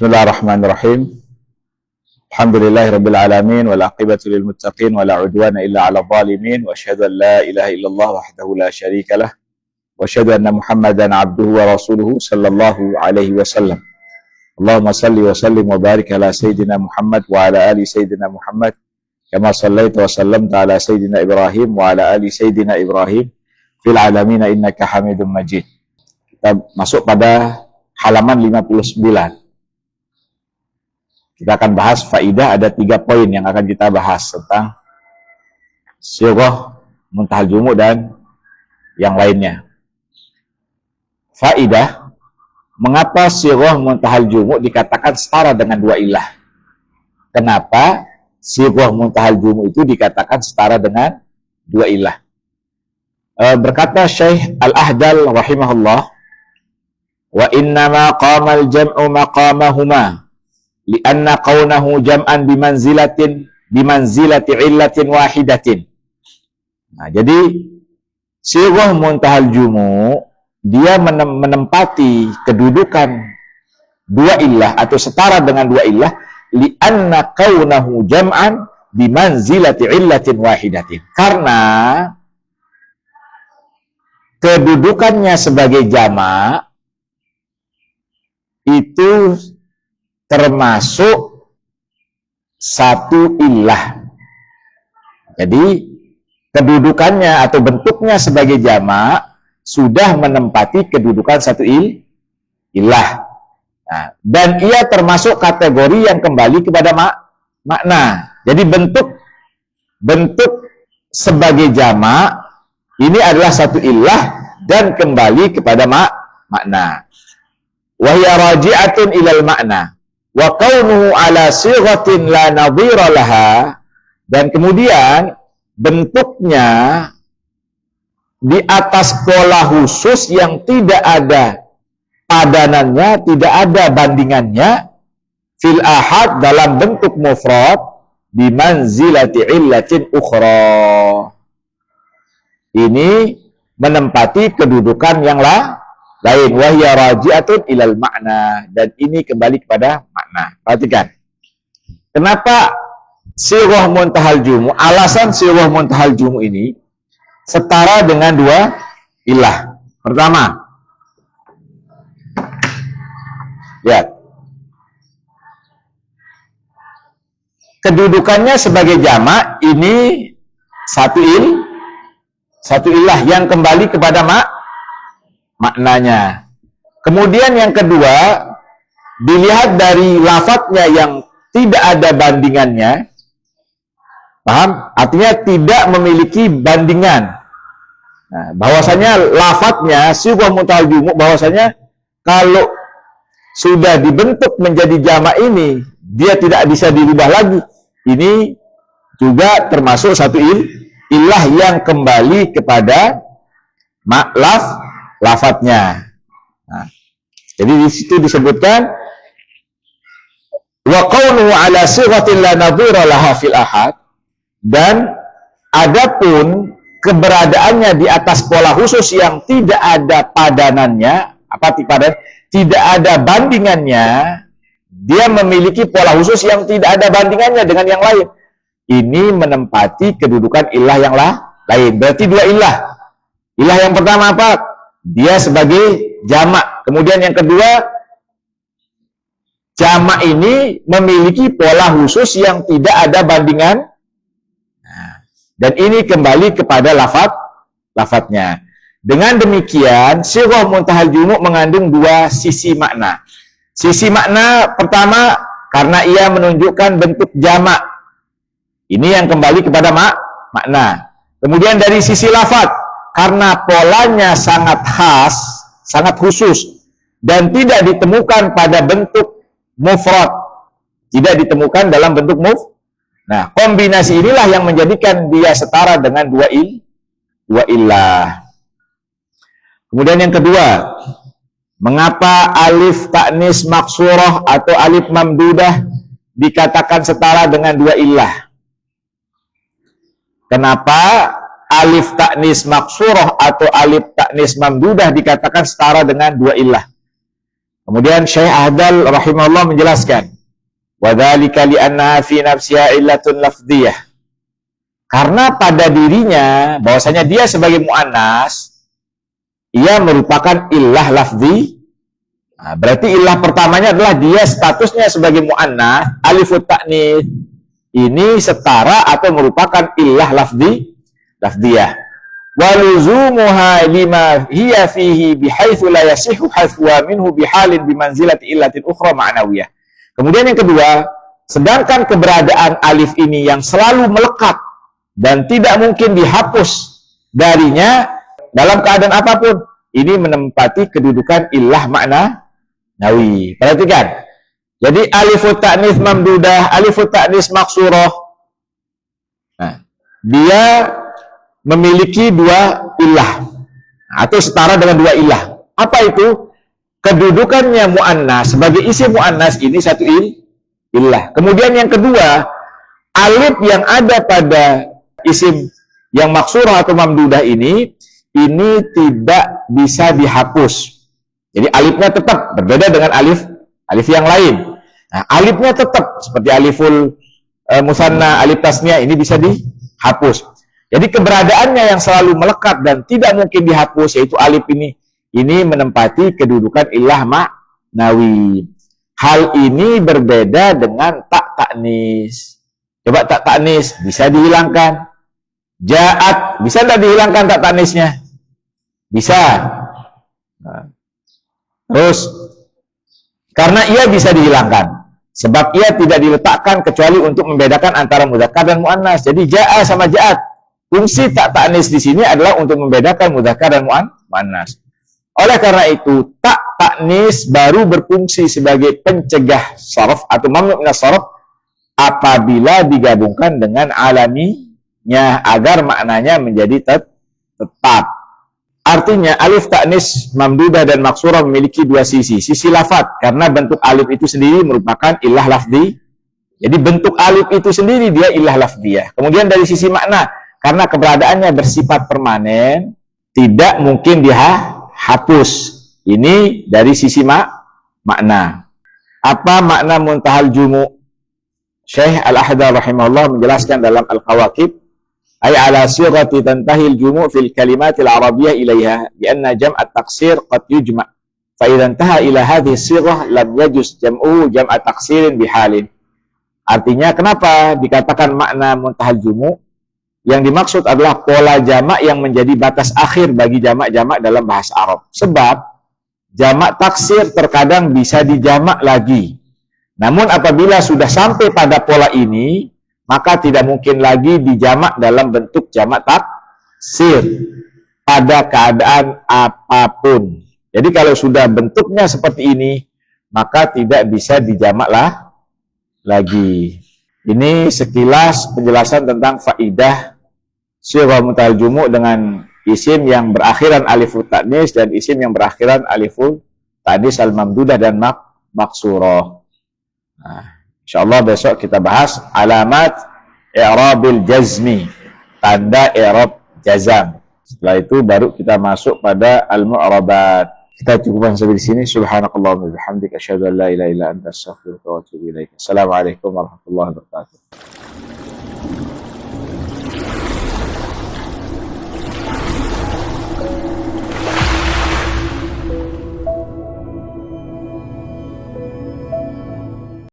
Bismillahirrahmanirrahim. Alhamdulillahirabbil alamin wal aqibatu lil muttaqin wala udwana illa 'alal zalimin wa asyhadu an la ilaha illallah wahdahu la syarikalah wa asyhadu anna Muhammadan 'abduhu wa rasuluhu sallallahu alaihi wasallam. Allahumma salli wa sallim wa barik ala sayyidina Muhammad wa ala ali sayyidina Muhammad kama sallaita wa sallamta ala sayyidina Ibrahim wa ala ali sayyidina Ibrahim fil alamin innaka Hamidum Majid. Kita masuk pada halaman 59. Kita akan bahas faidah, ada 3 poin yang akan kita bahas tentang sirah muntahal jumu' dan yang lainnya. Faidah, mengapa sirah muntahal jumu' dikatakan setara dengan 2 ilah? Kenapa sirah muntahal jumu' itu dikatakan setara dengan 2 ilah? Berkata Syekh Al-Ahdal rahimahullah, wa innama qamal jam'u maqamahuma lianna qawnahu jam'an bimanzilati illatin wahidatin. Nah, jadi sirah muntahal jumu' dia menempati kedudukan 2 illah atau setara dengan 2 illah lianna qawnahu jam'an bimanzilati illatin wahidatin, karena kedudukannya sebagai jamak itu termasuk satu ilah. Jadi kedudukannya atau bentuknya sebagai jamak sudah menempati kedudukan satu ilah. Nah, dan ia termasuk kategori yang kembali kepada makna. Jadi bentuk sebagai jamak ini adalah satu ilah dan kembali kepada makna. Wa hiya raji'atun ilal makna. Wa kaunuhu ala sighatin la nadhira laha, dan kemudian bentuknya di atas pola khusus yang tidak ada padanannya, tidak ada bandingannya, fil ahad dalam bentuk mufrad bi manzilati illatin ukhra. Ini menempati kedudukan yang lain. Wahya raji'atun ilal makna, dan ini kembali kepada makna. Perhatikan, kenapa sirah muntahal jumu', alasan sirah muntahal jumu' ini setara dengan 2 ilah. Pertama, lihat kedudukannya sebagai jamak, ini satu ilah yang kembali kepada maknanya. Kemudian yang kedua, dilihat dari lafadznya yang tidak ada bandingannya. Paham? Artinya tidak memiliki bandingan. Nah, bahwasanya lafadznya sirah muntahal jumu', bahwasanya kalau sudah dibentuk menjadi jamak ini, dia tidak bisa dirubah lagi. Ini juga termasuk satu ilah yang kembali kepada lafadznya. Nah, jadi di situ disebutkan wa qawluhu ala sighatin la nadhira laha fil ahad, dan adapun keberadaannya di atas pola khusus yang tidak ada padanannya, tidak ada bandingannya, dia memiliki pola khusus yang tidak ada bandingannya dengan yang lain. Ini menempati kedudukan ilah yang lain. Berarti 2 ilah. Ilah yang pertama apa? Dia sebagai jamak. Kemudian yang kedua, jamak ini memiliki pola khusus yang tidak ada bandingan. Nah, dan ini kembali kepada lafadznya. Dengan demikian, sirah muntahal jumu' mengandung 2 sisi makna. Sisi makna pertama, karena ia menunjukkan bentuk jamak. Ini yang kembali kepada makna. Kemudian dari sisi lafadz, karena polanya sangat khas, sangat khusus, dan tidak ditemukan pada bentuk mufrad, tidak ditemukan dalam bentuk Nah, kombinasi inilah yang menjadikan dia setara dengan 2 ilah. Kemudian yang kedua, mengapa alif ta'nis maksurah atau alif mamdudah dikatakan setara dengan 2 ilah? Kenapa alif ta'nis maksurah atau alif ta'nis mamdudah dikatakan setara dengan 2 ilah? Kemudian Syekh Ahdal rahimahullah menjelaskan, وَذَلِكَ لِأَنَّهَا فِي نَفْسِهَا إِلَّةٌ لَفْظِيَّةٌ. Karena pada dirinya, bahwasanya dia sebagai mu'annas, ia merupakan illah lafzi. Nah, berarti illah pertamanya adalah dia statusnya sebagai mu'annas, alifut ta'nits. Ini setara atau merupakan illah lafziyah. Waluzumuha lima hiya fihi bihaitsu la yasihu haswa minhu bihalin bimanzilati illatin ukhra ma'nawiyah. Kemudian yang kedua, sedangkan keberadaan alif ini yang selalu melekat dan tidak mungkin dihapus darinya dalam keadaan apapun, ini menempati kedudukan illah makna nawi. Perhatikan. Jadi alifut ta'nits mamdudah, alifut ta'nits maksurah. Nah, dia memiliki dua illah atau setara dengan dua illah. Apa itu? Kedudukannya mu'annas sebagai isim mu'annas ini satu illah. Kemudian yang kedua, alif yang ada pada isim yang maksurah atau mamdudah ini tidak bisa dihapus. Jadi alifnya tetap berbeda dengan alif yang lain. Nah, alifnya tetap seperti aliful musanna, alif tasnya ini bisa dihapus. Jadi keberadaannya yang selalu melekat dan tidak mungkin dihapus, yaitu alif ini menempati kedudukan illah ma'nawi. Hal ini berbeda dengan tak ta'nis. Coba tak ta'nis bisa dihilangkan. Ja'at bisa tidak dihilangkan tak ta'nisnya? Bisa. Nah, terus karena ia bisa dihilangkan, sebab ia tidak diletakkan kecuali untuk membedakan antara mudzakkar dan muannas. Jadi ja'a sama ja'at. Fungsi tak ta'nis di sini adalah untuk membedakan mudzakkar dan muannas. Oleh karena itu, tak ta'nis baru berfungsi sebagai pencegah sharaf atau mamnu' minas sharaf apabila digabungkan dengan alaminya agar maknanya menjadi tetap. Artinya alif ta'nis mamdudah dan maksurah memiliki dua sisi. Sisi lafaz karena bentuk alif itu sendiri merupakan illah lafzi. Jadi bentuk alif itu sendiri dia illah lafziyah. Kemudian dari sisi makna, karena keberadaannya bersifat permanen, tidak mungkin dihapus. Ini dari sisi makna. Apa makna muntahal jumu'? Syekh Al-Ahdal rahimahullah menjelaskan dalam Al-Qawaqib, ay ala sighati tantahil jumu' fil kalimatil arabiyyah ilaiha bi anna jam'at taqsir qad yujma' fa idza intaha ila hadhihi sighah lam yajuz jam'uhu jam'at taqsirin bihalin. Artinya kenapa dikatakan makna muntahal jumu'? Yang dimaksud adalah pola jamak yang menjadi batas akhir bagi jamak-jamak dalam bahasa Arab. Sebab jamak taksir terkadang bisa dijamak lagi. Namun apabila sudah sampai pada pola ini, maka tidak mungkin lagi dijamak dalam bentuk jamak taksir pada keadaan apapun. Jadi kalau sudah bentuknya seperti ini, maka tidak bisa dijamak lagi. Ini sekilas penjelasan tentang faidah sighah muntahal jumu' dengan isim yang berakhiran alifut ta'nis dan isim yang berakhiran alifut ta'nis al-mamdudah dan maksurah. Nah, insyaallah besok kita bahas alamat i'rabil jazmi, tanda i'rab jazam. Setelah itu baru kita masuk pada al-mu'rabat. Kita cukupkan sampai di sini. Subhanakallahumma wa bihamdika asyhadu an la ilaha illa anta astaghfiruka wa atubu ilaik. Assalamualaikum warahmatullahi wabarakatuh.